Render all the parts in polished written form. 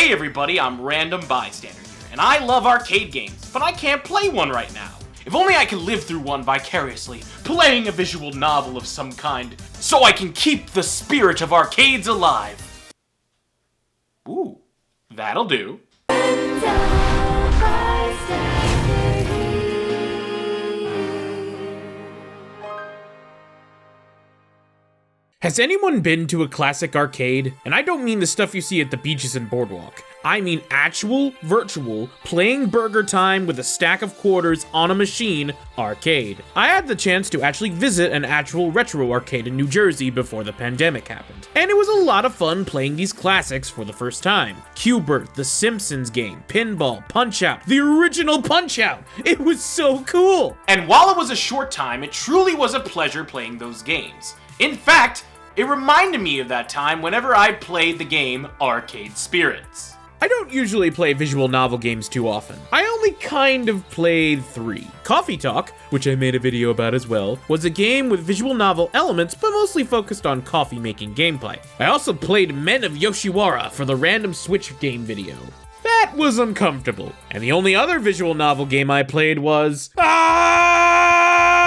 Hey everybody, I'm Random Bystander here, and I love arcade games, but I can't play one right now. If only I could live through one vicariously, playing a visual novel of some kind, so I can keep the spirit of arcades alive. Ooh, that'll do. Has anyone been to a classic arcade? And I don't mean the stuff you see at the beaches and boardwalk. I mean actual, virtual, playing burger time with a stack of quarters on a machine arcade. I had the chance to actually visit an actual retro arcade in New Jersey before the pandemic happened. And it was a lot of fun playing these classics for the first time. Q*bert, The Simpsons game, Pinball, Punch-Out!, the original Punch-Out! It was so cool! And while it was a short time, it truly was a pleasure playing those games. In fact, it reminded me of that time whenever I played the game Arcade Spirits. I don't usually play visual novel games too often. I only kind of played 3. Coffee Talk, which I made a video about as well, was a game with visual novel elements but mostly focused on coffee making gameplay. I also played Men of Yoshiwara for the Random Switch game video. That was uncomfortable. And the only other visual novel game I played was...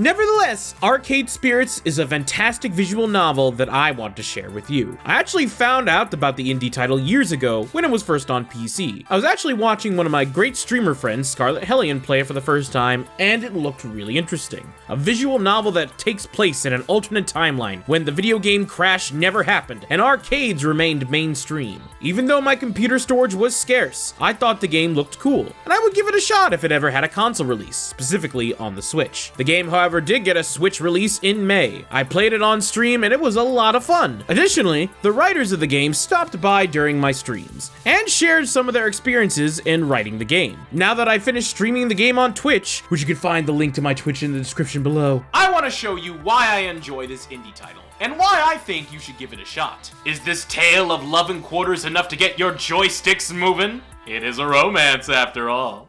Nevertheless, Arcade Spirits is a fantastic visual novel that I want to share with you. I actually found out about the indie title years ago when it was first on PC. I was actually watching one of my great streamer friends, Scarlett Hellion, play it for the first time, and it looked really interesting. A visual novel that takes place in an alternate timeline when the video game crash never happened and arcades remained mainstream. Even though my computer storage was scarce, I thought the game looked cool, and I would give it a shot if it ever had a console release, specifically on the Switch. The game, however, did get a Switch release in May. I played it on stream and it was a lot of fun. Additionally, the writers of the game stopped by during my streams and shared some of their experiences in writing the game. Now that I finished streaming the game on Twitch, which you can find the link to my Twitch in the description below, I want to show you why I enjoy this indie title and why I think you should give it a shot. Is this tale of love and quarters enough to get your joysticks moving? It is a romance after all.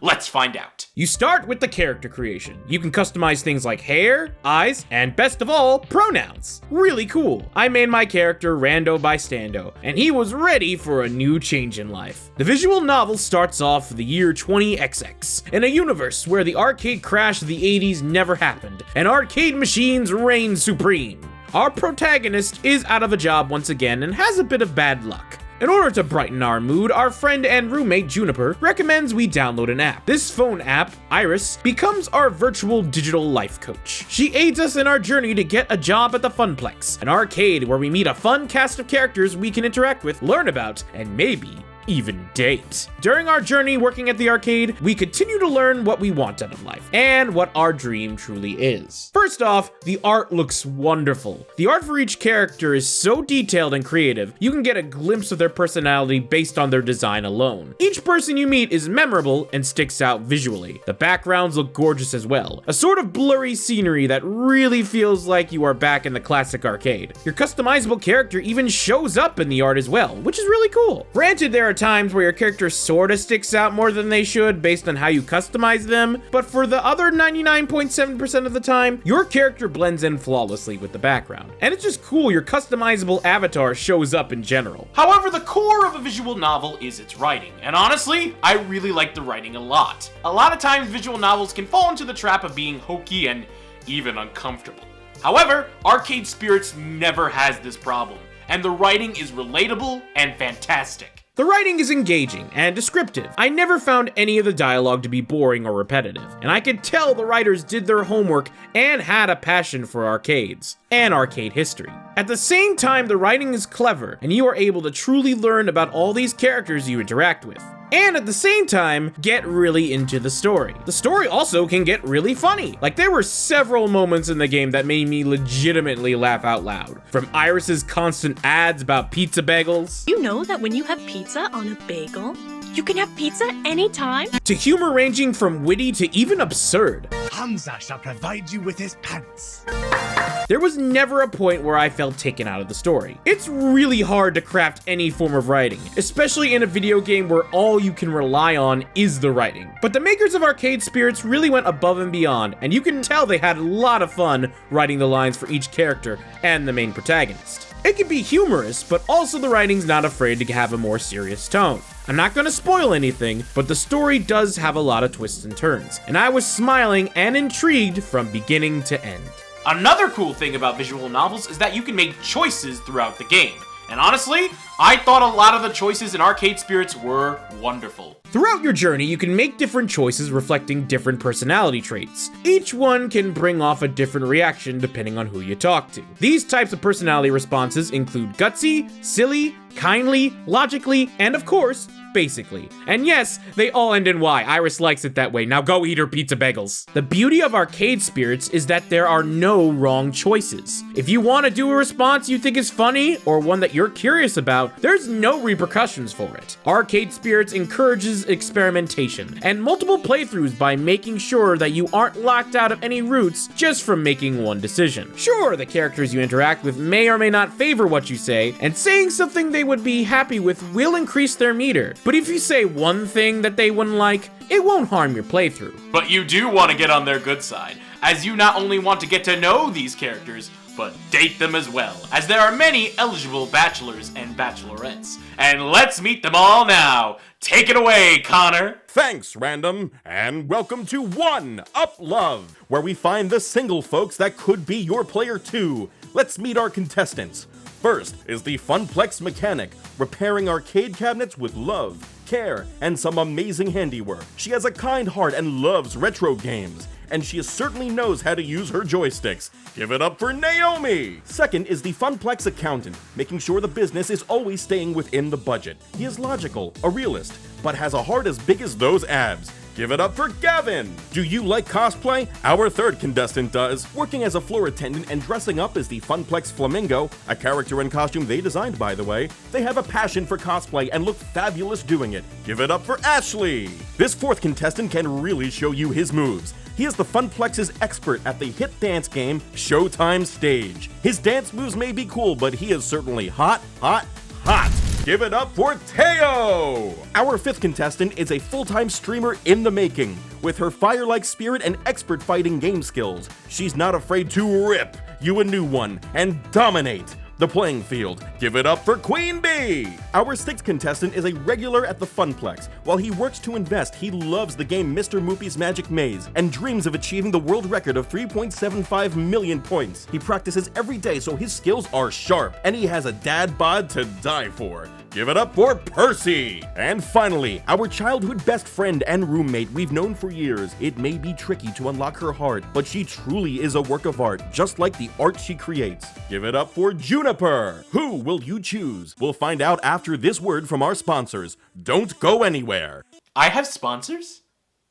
Let's find out. You start with the character creation. You can customize things like hair, eyes, and best of all, pronouns. Really cool. I made my character Rando Bystando, and he was ready for a new change in life. The visual novel starts off the year 20XX, in a universe where the arcade crash of the 80s never happened, and arcade machines reign supreme. Our protagonist is out of a job once again and has a bit of bad luck. In order to brighten our mood, our friend and roommate Juniper recommends we download an app. This phone app, Iris, becomes our virtual digital life coach. She aids us in our journey to get a job at the Funplex, an arcade where we meet a fun cast of characters we can interact with, learn about, and maybe even date. During our journey working at the arcade, we continue to learn what we want out of life and what our dream truly is. First off, the art looks wonderful. The art for each character is so detailed and creative, you can get a glimpse of their personality based on their design alone. Each person you meet is memorable and sticks out visually. The backgrounds look gorgeous as well, a sort of blurry scenery that really feels like you are back in the classic arcade. Your customizable character even shows up in the art as well, which is really cool. Granted, there are times where your character sorta sticks out more than they should based on how you customize them, but for the other 99.7% of the time, your character blends in flawlessly with the background. And it's just cool your customizable avatar shows up in general. However, the core of a visual novel is its writing, and honestly, I really like the writing a lot. A lot of times visual novels can fall into the trap of being hokey and even uncomfortable. However, Arcade Spirits never has this problem, and the writing is relatable and fantastic. The writing is engaging and descriptive. I never found any of the dialogue to be boring or repetitive, and I could tell the writers did their homework and had a passion for arcades and arcade history. At the same time, the writing is clever, and you are able to truly learn about all these characters you interact with. And at the same time, get really into the story. The story also can get really funny. Like, there were several moments in the game that made me legitimately laugh out loud. From Iris's constant ads about pizza bagels. You know that when you have pizza on a bagel, you can have pizza anytime? To humor ranging from witty to even absurd. Hamza shall provide you with his pants. There was never a point where I felt taken out of the story. It's really hard to craft any form of writing, especially in a video game where all you can rely on is the writing. But the makers of Arcade Spirits really went above and beyond, and you can tell they had a lot of fun writing the lines for each character and the main protagonist. It can be humorous, but also the writing's not afraid to have a more serious tone. I'm not gonna spoil anything, but the story does have a lot of twists and turns, and I was smiling and intrigued from beginning to end. Another cool thing about visual novels is that you can make choices throughout the game. And honestly, I thought a lot of the choices in Arcade Spirits were wonderful. Throughout your journey, you can make different choices reflecting different personality traits. Each one can bring off a different reaction depending on who you talk to. These types of personality responses include gutsy, silly, kindly, logically, and of course, basically. And yes, they all end in Y. Iris likes it that way. Now go eat her pizza bagels. The beauty of Arcade Spirits is that there are no wrong choices. If you want to do a response you think is funny or one that you're curious about, there's no repercussions for it. Arcade Spirits encourages experimentation and multiple playthroughs by making sure that you aren't locked out of any routes just from making one decision. Sure, the characters you interact with may or may not favor what you say, and saying something they would be happy with will increase their meter. But if you say one thing that they wouldn't like, it won't harm your playthrough. But you do want to get on their good side, as you not only want to get to know these characters, but date them as well, as there are many eligible bachelors and bachelorettes. And let's meet them all now. Take it away, Connor. Thanks, Random, and welcome to One Up Love, where we find the single folks that could be your player too. Let's meet our contestants. First is the Funplex mechanic, repairing arcade cabinets with love, care, and some amazing handiwork. She has a kind heart and loves retro games, and she certainly knows how to use her joysticks. Give it up for Naomi! Second is the Funplex accountant, making sure the business is always staying within the budget. He is logical, a realist, but has a heart as big as those abs. Give it up for Gavin! Do you like cosplay? Our third contestant does, working as a floor attendant and dressing up as the Funplex Flamingo, a character and costume they designed, by the way. They have a passion for cosplay and look fabulous doing it. Give it up for Ashley! This fourth contestant can really show you his moves. He is the Funplex's expert at the hit dance game Showtime Stage. His dance moves may be cool, but he is certainly hot, hot, hot! Give it up for Teo! Our fifth contestant is a full-time streamer in the making. With her fire-like spirit and expert fighting game skills, she's not afraid to rip you a new one and dominate the playing field. Give it up for Queen Bee! Our sixth contestant is a regular at the Funplex. While he works to invest, he loves the game Mr. Moopy's Magic Maze and dreams of achieving the world record of 3.75 million points. He practices every day so his skills are sharp, and he has a dad bod to die for. Give it up for Percy! And finally, our childhood best friend and roommate we've known for years. It may be tricky to unlock her heart, but she truly is a work of art, just like the art she creates. Give it up for Juniper! Who will you choose? We'll find out after this word from our sponsors. Don't go anywhere! I have sponsors?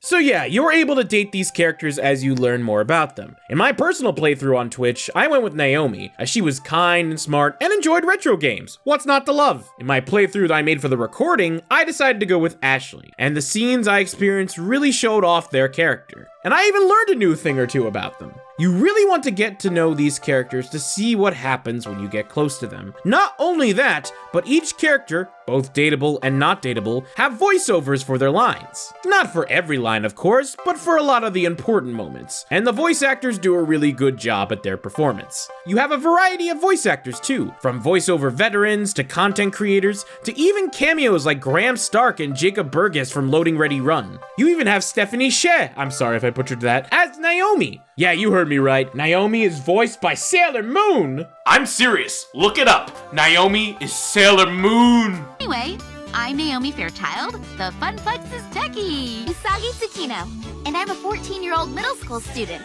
So yeah, you're able to date these characters as you learn more about them. In my personal playthrough on Twitch, I went with Naomi, as she was kind and smart and enjoyed retro games. What's not to love? In my playthrough that I made for the recording, I decided to go with Ashley, and the scenes I experienced really showed off their character. And I even learned a new thing or two about them. You really want to get to know these characters to see what happens when you get close to them. Not only that, but each character, both dateable and not dateable, have voiceovers for their lines. Not for every line, of course, but for a lot of the important moments. And the voice actors do a really good job at their performance. You have a variety of voice actors too, from voiceover veterans to content creators, to even cameos like Graham Stark and Jacob Burgess from Loading Ready Run. You even have Stephanie Sheh, I'm sorry if I butchered that, as Naomi. Yeah, you heard me right. Naomi is voiced by Sailor Moon. I'm serious. Look it up. Naomi is Sailor Moon. Anyway, I'm Naomi Fairchild, the Funplex's techie. Usagi Tsukino, and I'm a 14-year-old middle school student.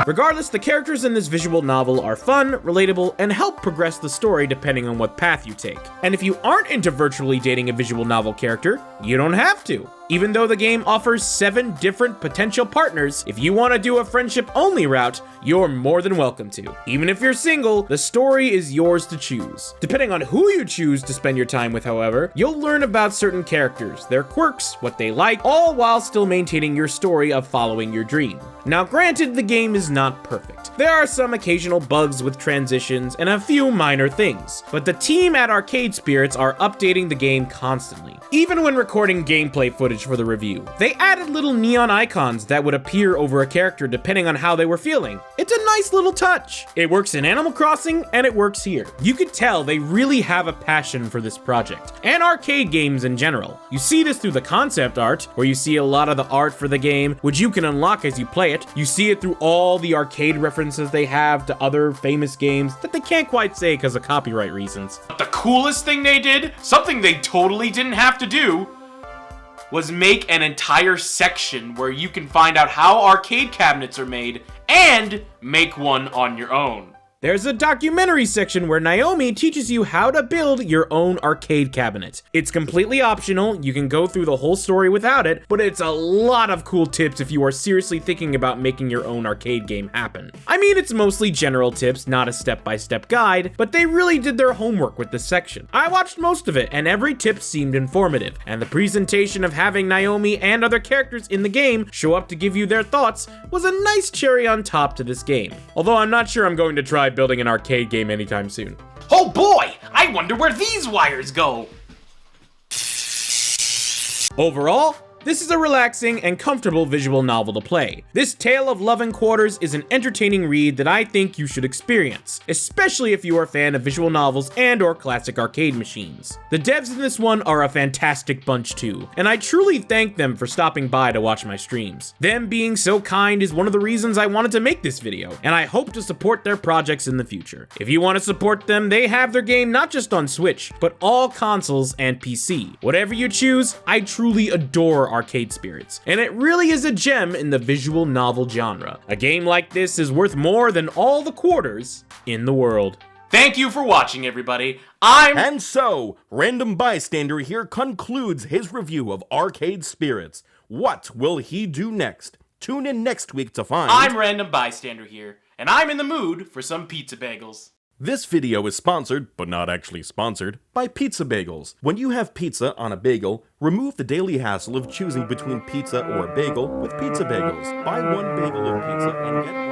Regardless, the characters in this visual novel are fun, relatable, and help progress the story depending on what path you take. And if you aren't into virtually dating a visual novel character, you don't have to. Even though the game offers 7 different potential partners, if you want to do a friendship-only route, you're more than welcome to. Even if you're single, the story is yours to choose. Depending on who you choose to spend your time with, however, you'll learn about certain characters, their quirks, what they like, all while still maintaining your story of following your dream. Now granted, the game is not perfect. There are some occasional bugs with transitions and a few minor things, but the team at Arcade Spirits are updating the game constantly. Even when recording gameplay footage footage for the review. They added little neon icons that would appear over a character depending on how they were feeling. It's a nice little touch. It works in Animal Crossing, and it works here. You could tell they really have a passion for this project, and arcade games in general. You see this through the concept art, where you see a lot of the art for the game, which you can unlock as you play it. You see it through all the arcade references they have to other famous games that they can't quite say because of copyright reasons. But the coolest thing they did, something they totally didn't have to do, was make an entire section where you can find out how arcade cabinets are made and make one on your own. There's a documentary section where Naomi teaches you how to build your own arcade cabinet. It's completely optional, you can go through the whole story without it, but it's a lot of cool tips if you are seriously thinking about making your own arcade game happen. I mean, it's mostly general tips, not a step-by-step guide, but they really did their homework with this section. I watched most of it, and every tip seemed informative, and the presentation of having Naomi and other characters in the game show up to give you their thoughts was a nice cherry on top to this game. Although I'm not sure I'm going to try building an arcade game anytime soon. Oh boy, I wonder where these wires go. Overall, this is a relaxing and comfortable visual novel to play. This tale of love and quarters is an entertaining read that I think you should experience, especially if you are a fan of visual novels and or classic arcade machines. The devs in this one are a fantastic bunch too, and I truly thank them for stopping by to watch my streams. Them being so kind is one of the reasons I wanted to make this video, and I hope to support their projects in the future. If you want to support them, they have their game not just on Switch, but all consoles and PC. Whatever you choose, I truly adore arcade spirits, and it really is a gem in the visual novel genre. A game like this is worth more than all the quarters in the world. Thank you for watching, everybody. And so, Random Bystander here concludes his review of Arcade Spirits. What will he do next? Tune in next week to find... I'm Random Bystander here, and I'm in the mood for some pizza bagels. This video is sponsored, but not actually sponsored, by Pizza Bagels. When you have pizza on a bagel, remove the daily hassle of choosing between pizza or a bagel with Pizza Bagels. Buy one bagel of pizza and get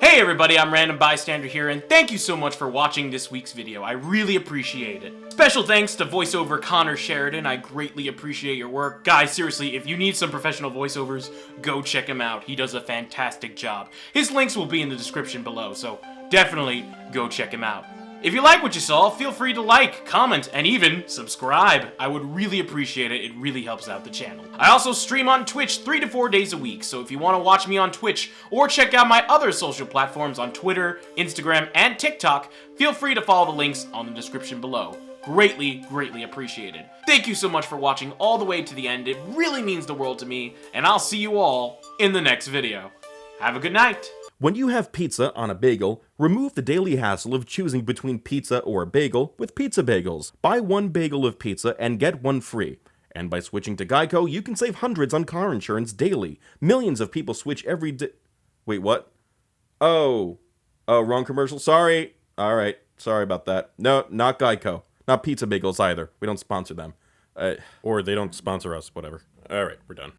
Hey everybody, I'm Random Bystander here, and thank you so much for watching this week's video. I really appreciate it. Special thanks to Voiceover Connor.Sheridan. I greatly appreciate your work. Guys, seriously, if you need some professional voiceovers, go check him out. He does a fantastic job. His links will be in the description below, so definitely go check him out. If you like what you saw, feel free to like, comment, and even subscribe. I would really appreciate it. It really helps out the channel. I also stream on Twitch 3 to 4 days a week, so if you want to watch me on Twitch or check out my other social platforms on Twitter, Instagram, and TikTok, feel free to follow the links on the description below. Greatly, greatly appreciated. Thank you so much for watching all the way to the end. It really means the world to me, and I'll see you all in the next video. Have a good night. When you have pizza on a bagel, remove the daily hassle of choosing between pizza or a bagel with Pizza Bagels. Buy one bagel of pizza and get one free. And by switching to Geico, you can save hundreds on car insurance daily. Millions of people switch every day. Wait, what? Oh, wrong commercial. Sorry. All right. Sorry about that. No, not Geico. Not Pizza Bagels either. We don't sponsor them. Or they don't sponsor us, whatever. All right, we're done.